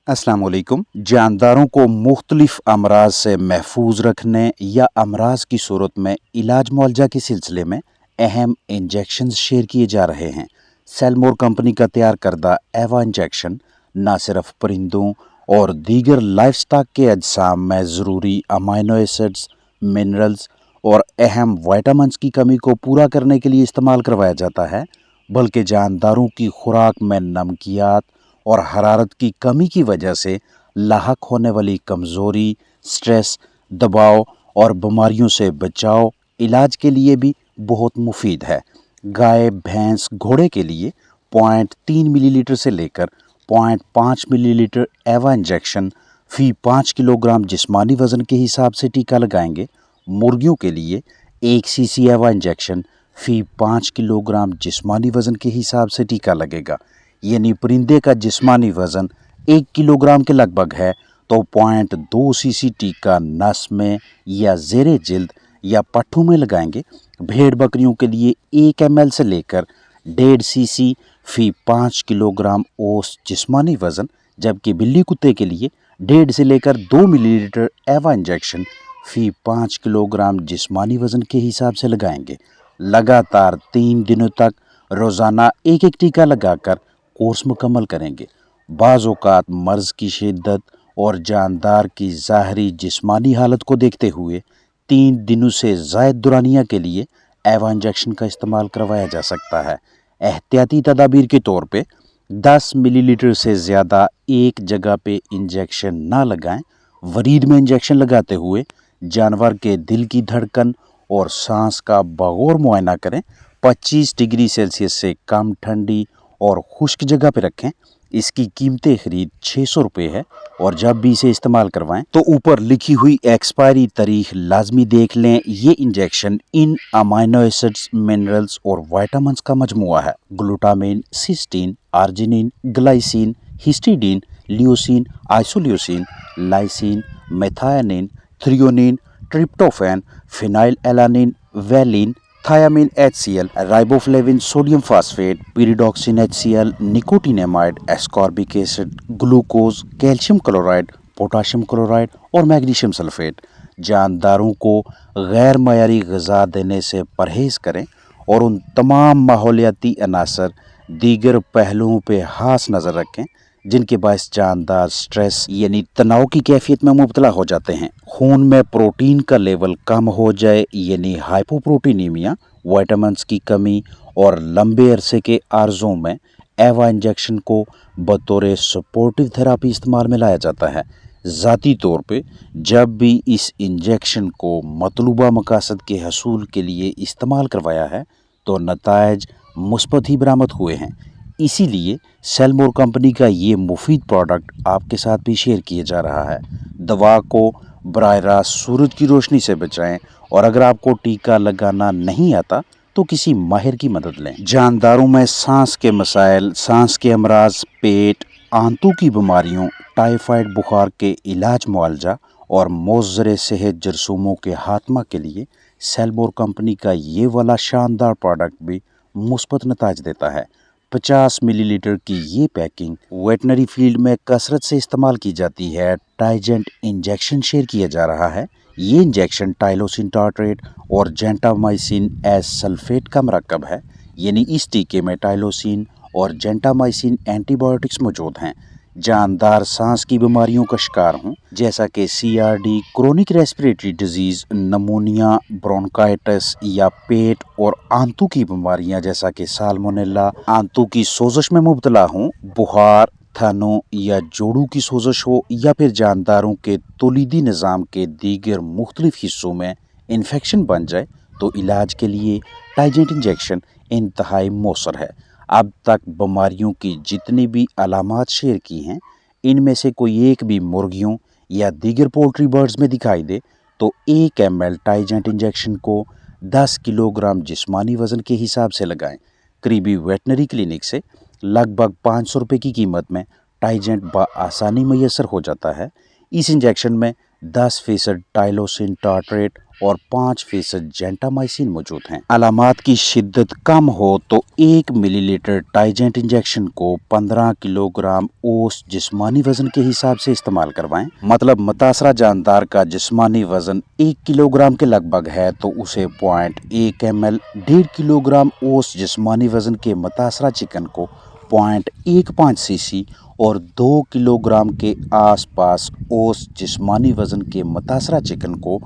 अस्सलाम वालेकुम। जानदारों को मुख्तलिफ अमराज से महफूज रखने या अमराज की सूरत में इलाज मुआवजा के सिलसिले में अहम इंजेक्शन शेयर किए जा रहे हैं। सेलमोर कंपनी का तैयार करदा एवा इंजेक्शन न सिर्फ परिंदों और दीगर लाइफ स्टॉक के अजसाम में ज़रूरी अमाइनो एसिड्स, मिनरल्स और अहम विटामिन्स की कमी को पूरा करने के लिए इस्तेमाल करवाया जाता है, बल्कि जानदारों की खुराक में नमकियात और हरारत की कमी की वजह से लाहक होने वाली कमज़ोरी, स्ट्रेस, दबाव और बीमारियों से बचाव इलाज के लिए भी बहुत मुफीद है। गाय, भैंस, घोड़े के लिए 0.3 मिलीलीटर से लेकर 0.5 मिलीलीटर एवा इंजेक्शन फी 5 किलोग्राम जिस्मानी वज़न के हिसाब से टीका लगाएंगे। मुर्गियों के लिए 1 सीसी एवा इंजेक्शन फी 5 किलोग्राम जिस्मानी वज़न के हिसाब से टीका लगेगा। यानी परिंदे का जिस्मानी वज़न 1 किलोग्राम के लगभग है तो 0.2 सीसी टीका नस में या ज़ेरे जिल्द या पट्ठों में लगाएंगे। भेड़ बकरियों के लिए 1 ml से लेकर 1.5 सीसी फी 5 किलोग्राम औसत जिस्मानी वज़न, जबकि बिल्ली कुत्ते के लिए 1.5 से लेकर 2 मिलीलीटर एवा इंजेक्शन फी 5 किलोग्राम जिस्मानी वज़न के हिसाब से लगाएंगे। लगातार 3 दिनों तक रोज़ाना एक एक टीका लगाकर कोर्स मुकम्मल करेंगे। बाज़ औक़ात मर्ज़ की शिद्दत और जानदार की ज़ाहरी जिस्मानी हालत को देखते हुए 3 दिनों से ज़ायद दुरानिया के लिए एवा इंजेक्शन का इस्तेमाल करवाया जा सकता है। एहतियाती तदाबीर के तौर पे 10 मिलीलीटर से ज़्यादा एक जगह पे इंजेक्शन ना लगाएं। वरीद में इंजेक्शन लगाते हुए जानवर के दिल की धड़कन और सांस का बगौर मुआयना करें। 25 डिग्री सेल्सियस से कम ठंडी और खुश्क जगह पे रखें। इसकी कीमत ख़रीद 600 रुपये है और जब भी इसे इस्तेमाल करवाएं तो ऊपर लिखी हुई एक्सपायरी तारीख लाजमी देख लें। ये इंजेक्शन इन अमाइनो एसिड्स, मिनरल्स और विटामिन्स का मजमुआ है। Glutamine, cysteine, arginine, glycine, histidine, leucine, isoleucine, lysine, methionine, threonine, tryptophan, phenylalanine, valine, thiamine HCl, riboflavin, sodium phosphate, pyridoxine HCl, nicotinamide, ascorbic acid, glucose, calcium chloride, potassium chloride और magnesium sulphate. जानदारों को गैर मयारी ग़िज़ा देने से परहेज़ करें और उन तमाम माहौलियाती अनासर दीगर पहलुओं पे खास नज़र रखें जिनके बायस जानदार स्ट्रेस यानी तनाव की कैफियत में मुब्तला हो जाते हैं। खून में प्रोटीन का लेवल कम हो जाए यानी हाइपोप्रोटीनीमिया, विटामिन्स की कमी और लंबे अरसे के आर्ज़ों में एवा इंजेक्शन को बतौर सपोर्टिव थेरापी इस्तेमाल में लाया जाता है। ज़ाती तौर पे जब भी इस इंजेक्शन को मतलूबा मकासद के हसूल के लिए इस्तेमाल करवाया है तो नताइज मुस्बत ही बरामद हुए हैं। इसीलिए सेलमोर कंपनी का ये मुफीद प्रोडक्ट आपके साथ भी शेयर किया जा रहा है। दवा को बराह रास्त सूरज की रोशनी से बचाएं और अगर आपको टीका लगाना नहीं आता तो किसी माहिर की मदद लें। जानदारों में सांस के मसाइल, सांस के अमराज, पेट, आंतों की बीमारियों, टाइफाइड बुखार के इलाज मुआवजा और मोज़र सेहत जरसूमों के खात्मा के लिए सेलमोर कंपनी का ये वाला शानदार प्रोडक्ट भी मुस्बत नताइज देता है। 50 मिलीलीटर की ये पैकिंग वेटनरी फील्ड में कसरत से इस्तेमाल की जाती है। टाइजेंट इंजेक्शन शेयर किया जा रहा है। ये इंजेक्शन टाइलोसिन टार्ट्रेट और जेंटामाइसिन एस सल्फेट का मरकब है। यानी इस टीके में टाइलोसिन और जेंटामाइसिन एंटीबायोटिक्स मौजूद हैं। जानदार सांस की बीमारियों का शिकार हों जैसा कि CRD, chronic respiratory disease, pneumonia, bronchitis या पेट और आंतों की बीमारियां जैसा कि साल्मोनेला, आंतों की सोजश में मुब्तला हों, बुखार, थनों या जोड़ों की सोजश हो या फिर जानदारों के तौलीदी निज़ाम के दीगर मुख्तलिफ हिस्सों में इन्फेक्शन बन जाए तो इलाज के लिए टाइजेंट इंजेक्शन इंतहाई मौसर है। अब तक बीमारियों की जितनी भी अलामात शेयर की हैं इनमें से कोई एक भी मुर्गियों या दीगर पोल्ट्री बर्ड्स में दिखाई दे तो 1 ml टाइजेंट इंजेक्शन को 10 किलोग्राम जिस्मानी वज़न के हिसाब से लगाएं। करीबी वेटनरी क्लिनिक से लगभग 500 रुपये की कीमत में टाइजेंट बआसानी मैसर हो जाता है। इस इंजेक्शन में 10% टाइलोसिन टार्ट्रेट और 5% जेंटामाइसिन मौजूद हैं। अलामात की शिद्दत कम हो तो 1 मिलीलीटर टाइजेंट इंजेक्शन को 15 किलोग्राम औसत जिस्मानी वजन के हिसाब से इस्तेमाल करवाएं। मतलब मुतासरा जानदार का जिस्मानी वजन 1 किलोग्राम के लगभग है तो उसे 0.1 ml, 1.5 किलोग्राम औसत जिस्मानी वजन के मुतासरा चिकन को 0.15 सीसी और 2 किलोग्राम के आसपास औसत जिस्मानी वजन के मुतासरा चिकन को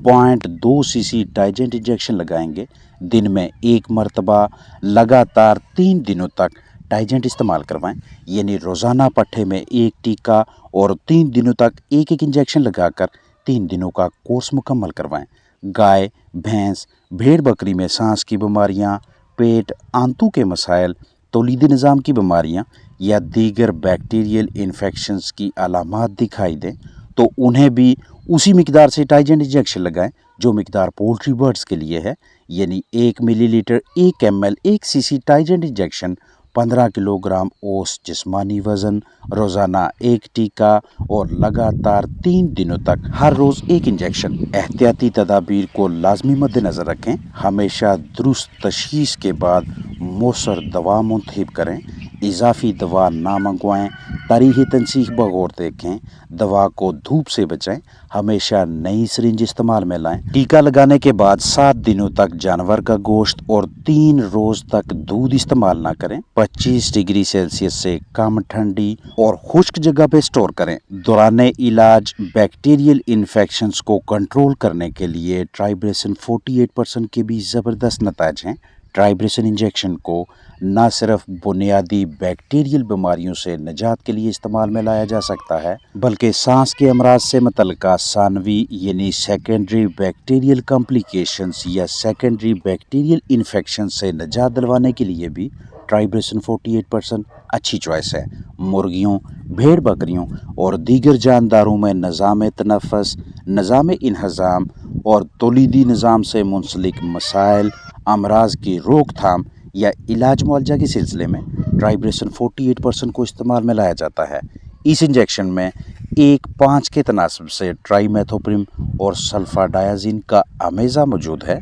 0.2 सीसी टाइजेंट इंजेक्शन लगाएंगे। दिन में 1 मरतबा लगातार 3 दिनों तक टाइजेंट इस्तेमाल करवाएं। यानी रोज़ाना पट्टे में 1 टीका और 3 दिनों तक 1-1 इंजेक्शन लगाकर 3 दिनों का कोर्स मुकम्मल करवाएं। गाय, भैंस, भेड़ बकरी में सांस की बीमारियां, पेट, आंतों के मसाइल, तौलीदी निज़ाम की बीमारियां या दीगर बैक्टीरियल इन्फेक्शंस की अलामात दिखाई दें तो उन्हें भी उसी मिकदार से टाइजेंट इंजेक्शन लगाएं जो मिकदार पोल्ट्री बर्ड्स के लिए है। यानी 1 मिलीलीटर 1 ml 1 सीसी टाइजेंट इंजेक्शन, 15 किलोग्राम औसत जिस्मानी वज़न, रोज़ाना 1 टीका और लगातार 3 दिनों तक हर रोज़ 1 इंजेक्शन। एहतियाती तदाबीर को लाजमी मद्देनज़र रखें। हमेशा दुरुस्त तशख़ीस के बाद मौसर दवा मुंतखब करें। इजाफी दवा ना मंगवाएं। तारीख़ तनसीख बगौर देखें। दवा को धूप से बचाएं। हमेशा नई सिरिंज इस्तेमाल में लाएं। टीका लगाने के बाद 7 दिनों तक जानवर का गोश्त और 3 रोज़ तक दूध इस्तेमाल ना करें। 25 डिग्री सेल्सियस से कम ठंडी और खुश्क जगह पे स्टोर करें। दौराने इलाज बैक्टीरियल इन्फेक्शंस को कंट्रोल करने के लिए ट्राइब्रेसिन 48% के भी ज़बरदस्त नताइज हैं। ट्राइब्रेसिन इंजेक्शन को न सिर्फ बुनियादी बैक्टीरियल बीमारियों से निजात के लिए इस्तेमाल में लाया जा सकता है बल्कि सांस के अमराज से मुतल्लिका सानवी यानी सेकेंडरी बैक्टीरियल कॉम्प्लिकेशंस या सेकेंडरी बैक्टीरियल इन्फेक्शन से निजात दिलवाने के लिए भी ट्राइब्रेसिन 48% अच्छी चॉइस है। मुर्गियों, भेड़ बकरियों और दीगर जानदारों में निज़ाम तनफ़्फ़ुस, निज़ाम इंहज़ाम और तौलीदी निज़ाम से मुंसलिक मसाइल, अमराज की रोकथाम या इलाज मुआवजा के सिलसिले में ट्राइब्रेसिन 48% को इस्तेमाल में लाया जाता है। इस इंजेक्शन में 1:5 के तनासब से ट्राइमेथोप्रिम और सल्फाडायाजिन का अमेज़ा मौजूद है।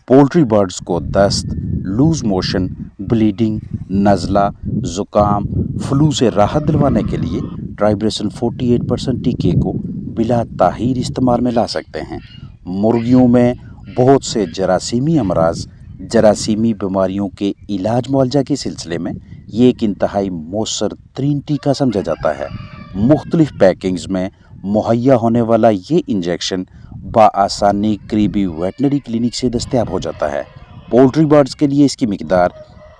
पोल्ट्री बर्ड्स को दस्त, लूज मोशन, ब्लीडिंग, नज़ला, ज़ुकाम, फ्लू से राहत दिलवाने के लिए ट्राइब्रेसिन 48% टीके को बिला ताहीर इस्तेमाल में ला सकते हैं। मुर्गियों में बहुत से जरासीमी अमराज, जरासीमी बीमारियों के इलाज मुआवजा के सिलसिले में ये एक इंतहाई मौसर तरीन टीका समझा जाता है। मुख्तलिफ पैकिंग्स में मुहैया होने वाला ये इंजेक्शन बआसानी करीबी वेटनरी क्लिनिक से दस्तयाब हो जाता है। पोल्ट्री बर्ड्स के लिए इसकी मिकदार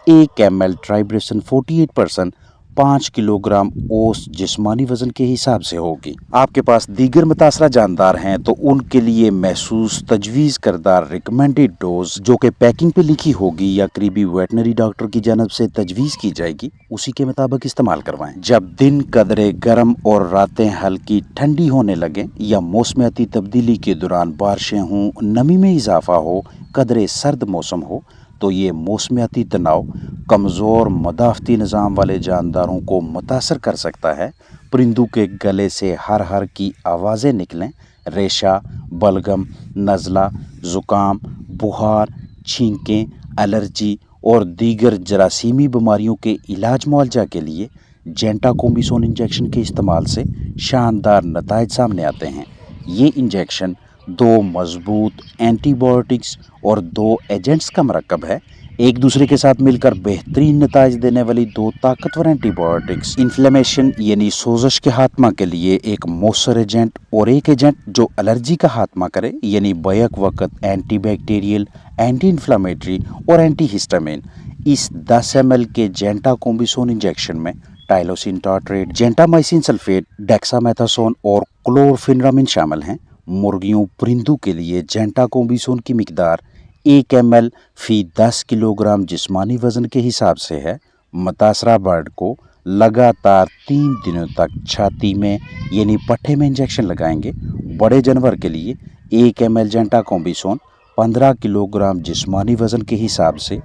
1 ml ट्राइब्रेसिन 48% 5 किलोग्राम औसत जिस्मानी वज़न के हिसाब से होगी। आपके पास दीगर मुतासरा जानदार हैं तो उनके लिए महसूस तजवीज़ करदा रिकमेंडेड डोज जो कि पैकिंग पे लिखी होगी या करीबी वेटनरी डॉक्टर की जानब से तजवीज़ की जाएगी उसी के मुताबिक इस्तेमाल करवाएं। जब दिन कदरे गर्म और रातें हल्की ठंडी होने लगें या मौसमियाती तब्दीली के दौरान बारिशें हों, नमी में इजाफा हो, कदरे सर्द मौसम हो तो ये मौसमियाती तनाव कमज़ोर मदाफ़ती निज़ाम वाले जानदारों को मुतासर कर सकता है। परिंदों के गले से हर हर की आवाज़ें निकलें, रेशा, बलगम, नज़ला, ज़ुकाम, बुखार, छींकें, एलर्जी और दीगर जरासीमी बीमारियों के इलाज मुआवजा के लिए जेंटाकोम्बिसोन इंजेक्शन के इस्तेमाल से शानदार नताइज सामने आते हैं। ये इंजेक्शन 2 मजबूत एंटीबायोटिक्स और 2 एजेंट्स का मरकब है। एक दूसरे के साथ मिलकर बेहतरीन नताइज देने वाली 2 ताकतवर एंटीबायोटिक्स इन्फ्लेमेशन यानी सोजश के खात्मा के लिए एक मौसर एजेंट और एक एजेंट जो एलर्जी का खात्मा करे यानी बैक वक्त एंटी बैक्टीरियल, एंटी इन्फ्लामेटरी और एंटी हिस्टामिन। इस 10 ml के जेंटाकोम्बिसोन इंजेक्शन में tylosin tartrate, gentamicin sulphate, dexamethasone और क्लोरफेनिरामिन शामिल हैं। मुर्गियों, परिंदों के लिए जेंटाकोम्बिसोन की मिकदार 1 ml फी 10 किलोग्राम जिस्मानी वज़न के हिसाब से है। मुतासरा बर्ड को लगातार 3 दिनों तक छाती में यानी पट्टे में इंजेक्शन लगाएंगे। बड़े जानवर के लिए 1 ml जेंटाकोम्बिसोन 15 किलोग्राम जिस्मानी वज़न के हिसाब से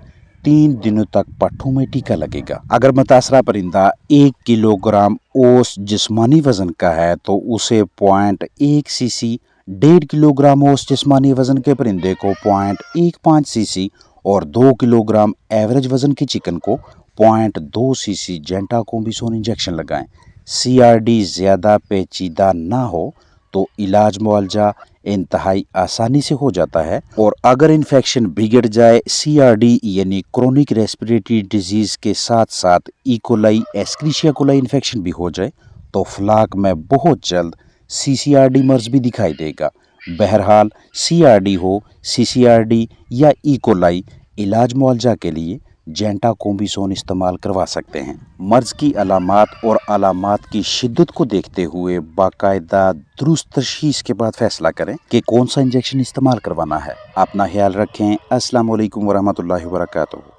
3 दिनों तक पट्ठों में टीका लगेगा। अगर मुतासरा परिंदा 1 किलोग्राम औसत जिस्मानी वजन का है तो उसे 0.1 सीसी, 1.5 किलोग्राम औसत जिस्मानी वजन के परिंदे को 0.15 सीसी और 2 किलोग्राम एवरेज वजन के चिकन को 0.2 सीसी जेंटाकोम्बिसोन इंजेक्शन लगाएं। CRD ज़्यादा पेचीदा ना हो तो इलाज मुआवजा इंतहाई आसानी से हो जाता है, और अगर इन्फेक्शन बिगड़ जाए, CRD यानी क्रोनिक रेस्पिरेटरी डिजीज के साथ साथ इकोलाई, एस्क्रिशिया कोलाई इन्फेक्शन भी हो जाए तो फ्लाक में बहुत जल्द CCRD मर्ज भी दिखाई देगा। बहरहाल CRD हो, CCRD या इकोलाई, इलाज मुआवजा के लिए जेंटाकोम्बिसोन इस्तेमाल करवा सकते हैं। मर्ज की अलामात और अलामात की शिद्दत को देखते हुए बाकायदा दुरुस्त तशखीस के बाद फैसला करें कि कौन सा इंजेक्शन इस्तेमाल करवाना है। अपना ख्याल रखें। अस्सलाम वालेकुम वरहमतुल्लाहि वबरकातुहू।